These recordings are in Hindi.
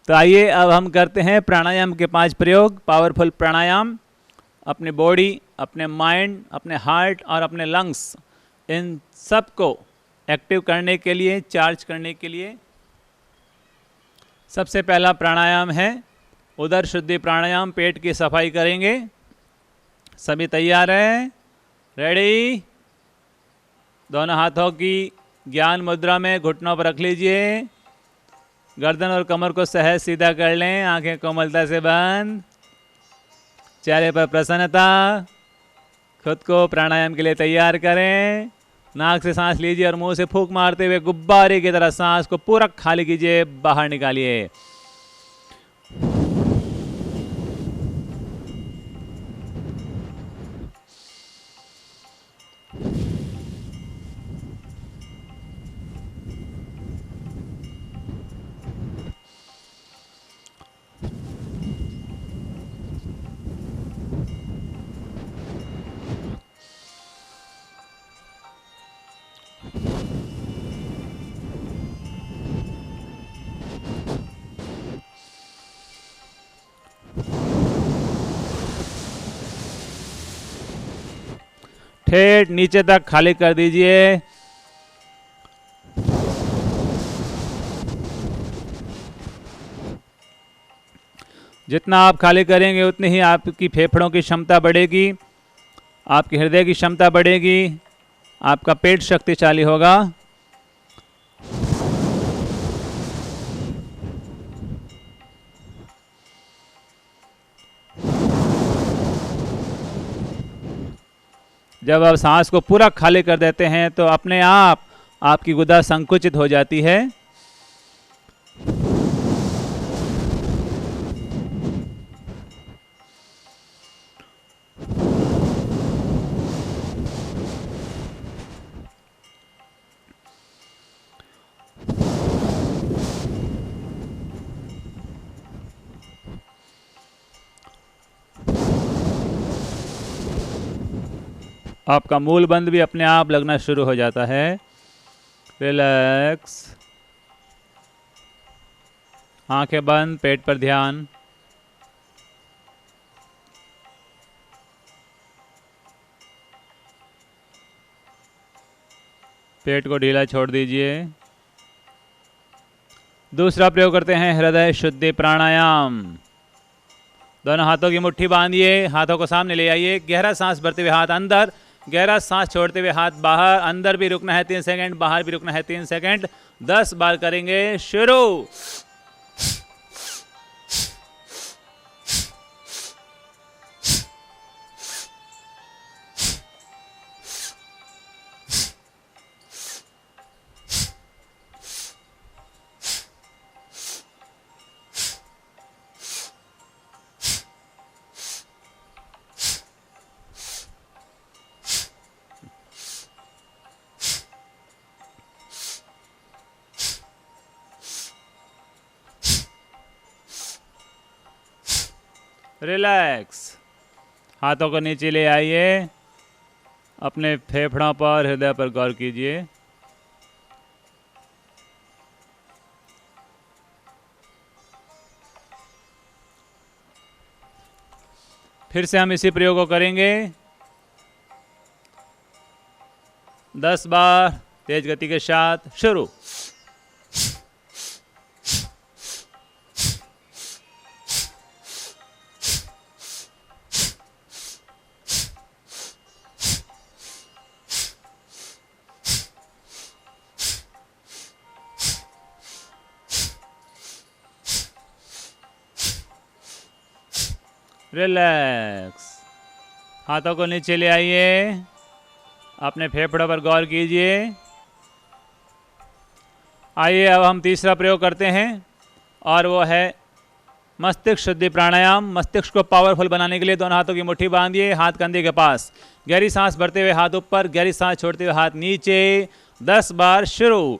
तो आइए अब हम करते हैं प्राणायाम के 5 प्रयोग। पावरफुल प्राणायाम अपने बॉडी, अपने माइंड, अपने हार्ट और अपने लंग्स, इन सब को एक्टिव करने के लिए, चार्ज करने के लिए। सबसे पहला प्राणायाम है उदर शुद्धि प्राणायाम। पेट की सफाई करेंगे। सभी तैयार हैं? रेडी? दोनों हाथों की ज्ञान मुद्रा में घुटनों पर रख लीजिए। गर्दन और कमर को सहज सीधा कर लें। आंखें कोमलता से बंद। चेहरे पर प्रसन्नता। खुद को प्राणायाम के लिए तैयार करें। नाक से सांस लीजिए और मुंह से फूंक मारते हुए गुब्बारे की तरह सांस को पूरा खाली कीजिए, बाहर निकालिए। ठेठ नीचे तक खाली कर दीजिए। जितना आप खाली करेंगे उतनी ही आपकी फेफड़ों की क्षमता बढ़ेगी, आपके हृदय की क्षमता बढ़ेगी, आपका पेट शक्तिशाली होगा। जब आप सांस को पूरा खाली कर देते हैं तो अपने आप आपकी गुदा संकुचित हो जाती है। आपका मूल बंद भी अपने आप लगना शुरू हो जाता है। रिलैक्स। आंखें बंद, पेट पर ध्यान। पेट को ढीला छोड़ दीजिए। दूसरा प्रयोग करते हैं हृदय शुद्धि प्राणायाम। दोनों हाथों की मुट्ठी बांधिए, हाथों को सामने ले आइए। गहरा सांस भरते हुए हाथ अंदर, गहरा सांस छोड़ते हुए हाथ बाहर। अंदर भी रुकना है 3 सेकंड, बाहर भी रुकना है 3 सेकंड। 10 बार करेंगे। शुरू। रिलैक्स। हाथों को नीचे ले आइए। अपने फेफड़ों पर, हृदय पर गौर कीजिए। फिर से हम इसी प्रयोग को करेंगे 10 बार तेज गति के साथ। शुरू। रिलैक्स। हाथों को नीचे ले आइए। अपने फेफड़ों पर गौर कीजिए। आइए अब हम तीसरा प्रयोग करते हैं और वो है मस्तिष्क शुद्धि प्राणायाम। मस्तिष्क को पावरफुल बनाने के लिए दोनों हाथों की मुट्ठी बांधिए, हाथ कंधे के पास। गहरी सांस भरते हुए हाथ ऊपर, गहरी सांस छोड़ते हुए हाथ नीचे। 10 बार। शुरू।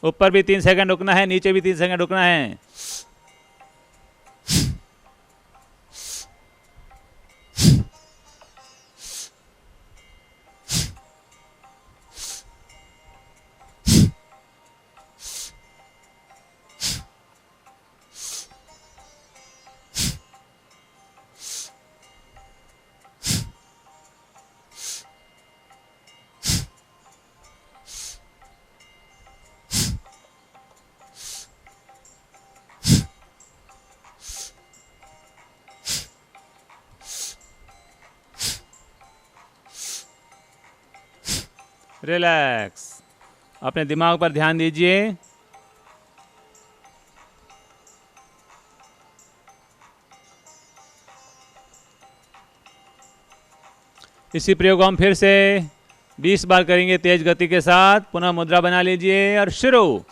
ऊपर भी 3 सेकंड रुकना है, नीचे भी 3 सेकंड रुकना है। रिलैक्स। अपने दिमाग पर ध्यान दीजिए। इसी प्रयोग को हम फिर से 20 बार करेंगे तेज गति के साथ। पुनः मुद्रा बना लीजिए और शुरू।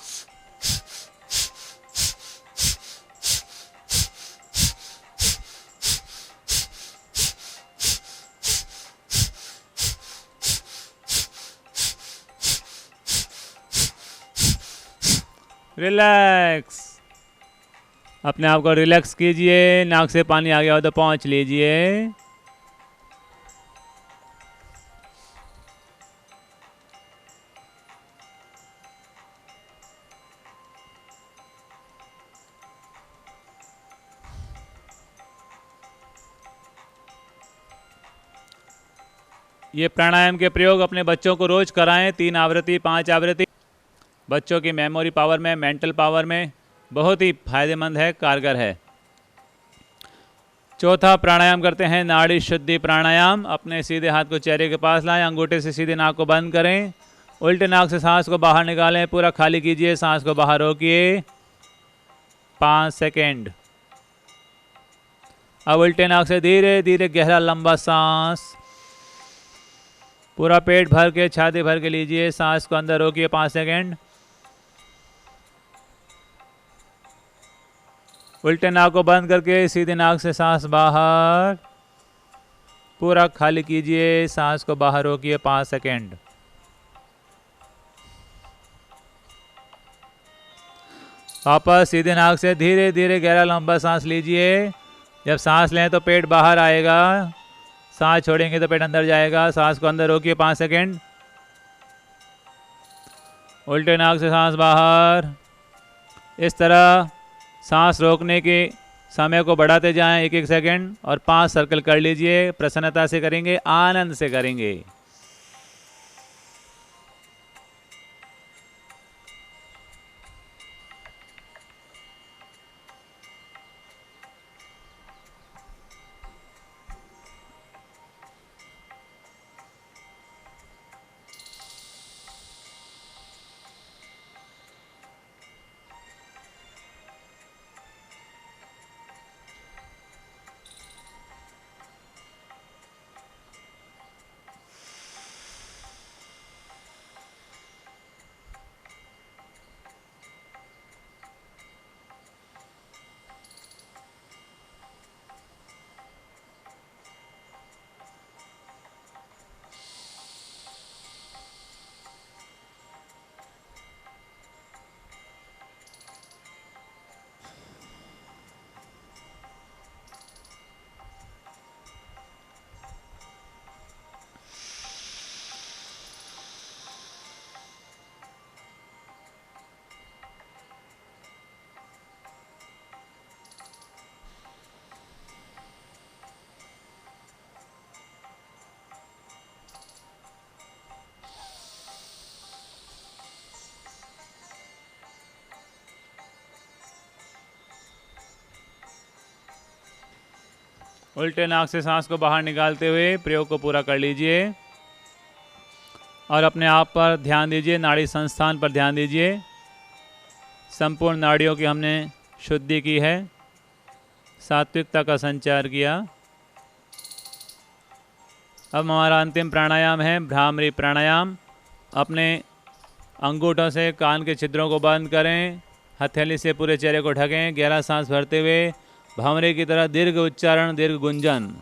रिलैक्स। अपने आप को रिलैक्स कीजिए। नाक से पानी आ गया हो तो पहुंच लीजिए। ये प्राणायाम के प्रयोग अपने बच्चों को रोज कराएं। 3 आवृत्ति 5 आवृत्ति बच्चों की मेमोरी पावर में, मेंटल पावर में बहुत ही फायदेमंद है, कारगर है। चौथा प्राणायाम करते हैं नाड़ी शुद्धि प्राणायाम। अपने सीधे हाथ को चेहरे के पास लाएं, अंगूठे से सीधे नाक को बंद करें, उल्टे नाक से सांस को बाहर निकालें, पूरा खाली कीजिए, सांस को बाहर रोकिए 5 सेकेंड। अब उल्टे नाक से धीरे धीरे गहरा लंबा सांस, पूरा पेट भर के, छाती भर के लीजिए, सांस को अंदर रोकिए 5 सेकेंड। उल्टे नाक को बंद करके सीधे नाक से सांस बाहर, पूरा खाली कीजिए, सांस को बाहर रोकिए 5 सेकेंड। वापस सीधे नाक से धीरे धीरे गहरा लंबा सांस लीजिए। जब सांस लें तो पेट बाहर आएगा, सांस छोड़ेंगे तो पेट अंदर जाएगा। सांस को अंदर रोकिए 5 सेकेंड। उल्टे नाक से सांस बाहर। इस तरह सांस रोकने के समय को बढ़ाते जाएं 1-1 सेकेंड और 5 सर्कल कर लीजिए। प्रसन्नता से करेंगे, आनंद से करेंगे। उल्टे नाक से सांस को बाहर निकालते हुए प्रयोग को पूरा कर लीजिए और अपने आप पर ध्यान दीजिए, नाड़ी संस्थान पर ध्यान दीजिए। संपूर्ण नाड़ियों की हमने शुद्धि की है, सात्विकता का संचार किया। अब हमारा अंतिम प्राणायाम है भ्रामरी प्राणायाम। अपने अंगूठों से कान के छिद्रों को बंद करें, हथेली से पूरे चेहरे को ढकें, गहरा सांस भरते हुए भंवरे की तरह दीर्घ उच्चारण, दीर्घ गुंजन।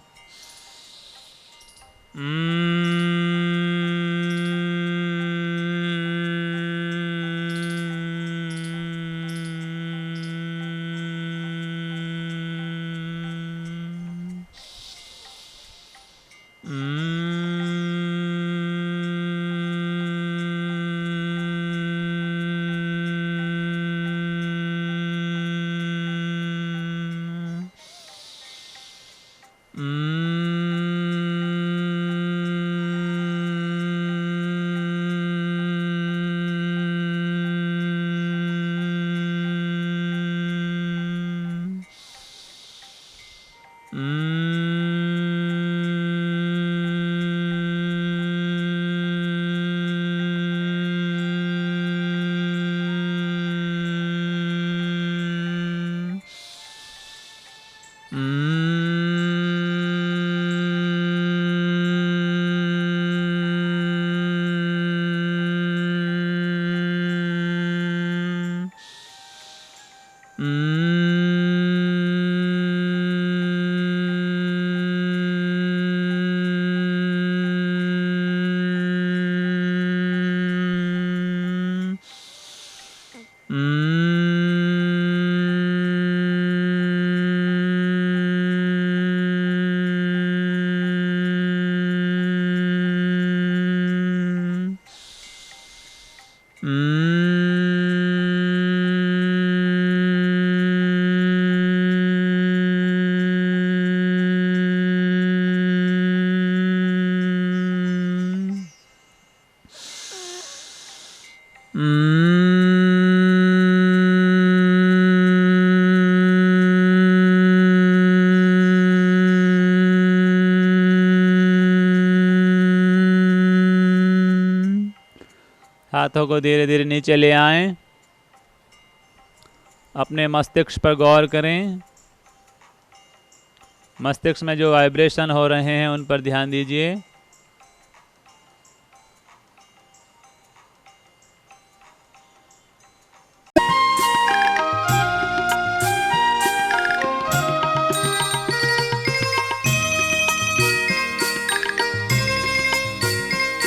हाथों को धीरे धीरे नीचे ले आएं। अपने मस्तिष्क पर गौर करें। मस्तिष्क में जो वाइब्रेशन हो रहे हैं उन पर ध्यान दीजिए।